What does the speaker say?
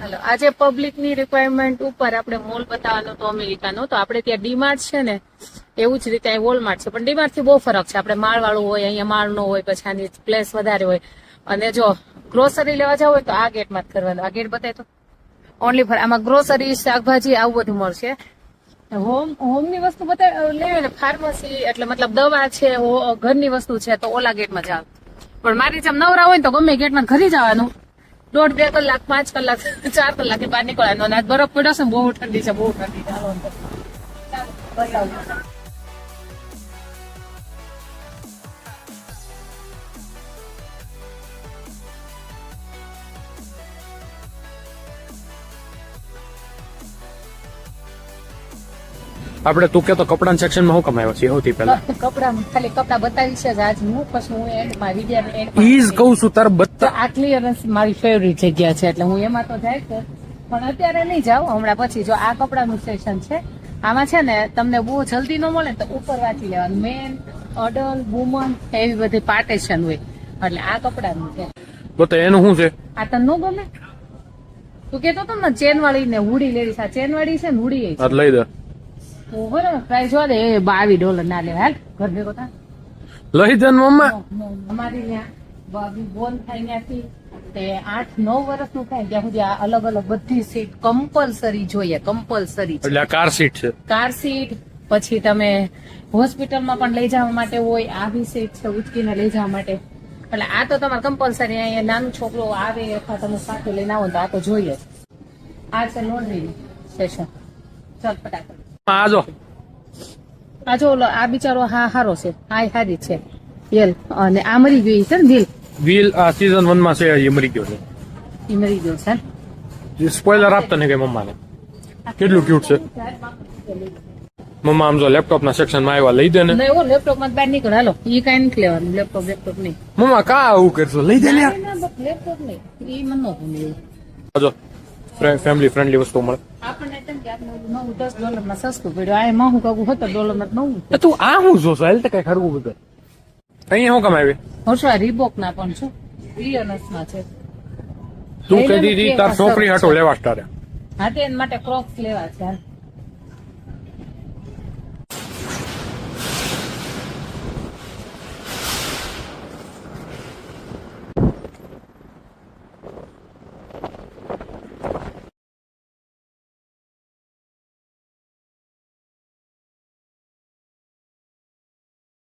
હાલો, આજે પબ્લિક ની રિક્વાયરમેન્ટ ઉપર આપણે મોલ બતાવવાનો તો અમેરિકાનો, તો આપણે ત્યાં ડીમાર્ટ છે ને એવું જ રીતે વોલમાર્ટ છે, પણ ડીમાર્ટ થી બહુ ફરક છે. આપણે માળ વાળું હોય, અહીંયા માળ નો હોય, પછી આની પ્લેસ વધારે હોય. અને જો ગ્રોસરી લેવા જાવ હોય તો આ ગેટમાં જ કરવાનું. આ ગેટ બતાય તો ઓનલી ફોર આમાં ગ્રોસરી, શાકભાજી આવું બધું મળશે. હોમ ની વસ્તુ લેવી ને, ફાર્મસી એટલે મતલબ દવા છે, ઘરની વસ્તુ છે તો ઓલા ગેટમાં જાવ. પણ મારી જેમ નવરા હોય ને તો ગમે ગેટમાં ઘરી જવાનું. 1.5-2 કલાક, 5 કલાક, 4 કલાકે બહાર નીકળવાનું. અને આજ બરફ પડ્યો છે, બહુ ઠંડી છે, બહુ ઠંડી. ચાલો અંદર બતાવું. આપણે તું કે તો કપડાના સેક્શનમાં હું કમાયો છે સૌથી પહેલા કપડા ખાલી કપડા બતાવી છે આજ હું, પછી હું એન્ડમાં વિડીયો ઈઝ કહું છું તાર બતા આ ક્લિયરન્સ મારી ફેવરિટ જગ્યા છે એટલે હું એમાં તો જાય છે, પણ અત્યારે નહીં જાઉં, હમણાં પછી. જો આ કપડાનું સેક્શન છે, આમાં છે ને તમને બહુ જલ્દી ન મળે તો ઉપર વાંચી લેવાનું. મેન, અડલ્ટ, વુમન એવી બધી પાર્ટેશન હોય, એટલે આ કપડાનું છે. તો એનું શું છે? આ તને ન ગમે? તું કેતો હતો ને ચેન વાળી ને હુડી લેવી. આ ચેન વાળી છે ને હુડી આ લઈ દે. બરાબર, પ્રાઇસ જોવા દે. $22 ના લેવા. હાલ ઘર ભેગો થા, લઈ દે મમ્મા. અમારી ત્યાં બાબી બોન થાય ત્યાંથી તે 8-9 વર્ષનું થાય ત્યાં સુધી આ અલગ અલગ બધી સીટ કમ્પલસરી જોઈએ, કમ્પલસરી. એટલે આ કાર સીટ છે. કાર સીટ, પછી તમે હોસ્પિટલમાં પણ લઈ જવા માટે હોય, આવી સીટ છે ઉચકીને લઈ જવા માટે. એટલે આ તો તમારે કમ્પલસરી. અહીંયા નાનું છોકરો આવે અથવા તમે સાથે લઈને આવો તો આ તો જોઈએ જ. આ છે લોન્ડ્રી સ્ટેશન. ચાલ ફટાફટ આ જો આ બિચારો હા હારો છે, આ હારી છે યલ. અને આ મરી ગઈ છે ને વ્હીલ આ સીઝન 1 માં છે, એ મરી ગયો છે. એ મરી ગયો છે. સ્પોઇલર આપતા ને કે મમ્માને કેટલું ક્યુટ છે. મમ્મા આમ જો લેપટોપ ના સેક્શન માં આવ્યા, લઈ દે ને. નહીં, એવો લેપટોપ માં બહાર નીકળ. હાલો, ઈ કઈ નથી લેવાનું. લેપટોપ નહીં. મમ્મા કા આવું કરશો? લઈ દે ને. લેપટોપ નહીં, ઈ મને ન ગમે. જો ફેમિલી ફ્રેન્ડલી વસ્તુ મળે આપણને તેમ કે આપણે $10 માં સસ્તું પડ્યું. આ એમાં હું કહું $17 માં નવું. તું આ હું જોશો? હાલ તો કઈ ખરવું બધું. અહીંયા શું કમાવી? હર્ષા રીબોક ના પણ છું, રિયનસ માં છે. તું કદી તાર છોકરી હાટો લેવા સ્ટારે. હા, તે એના માટે ક્રોક્સ લેવા છે.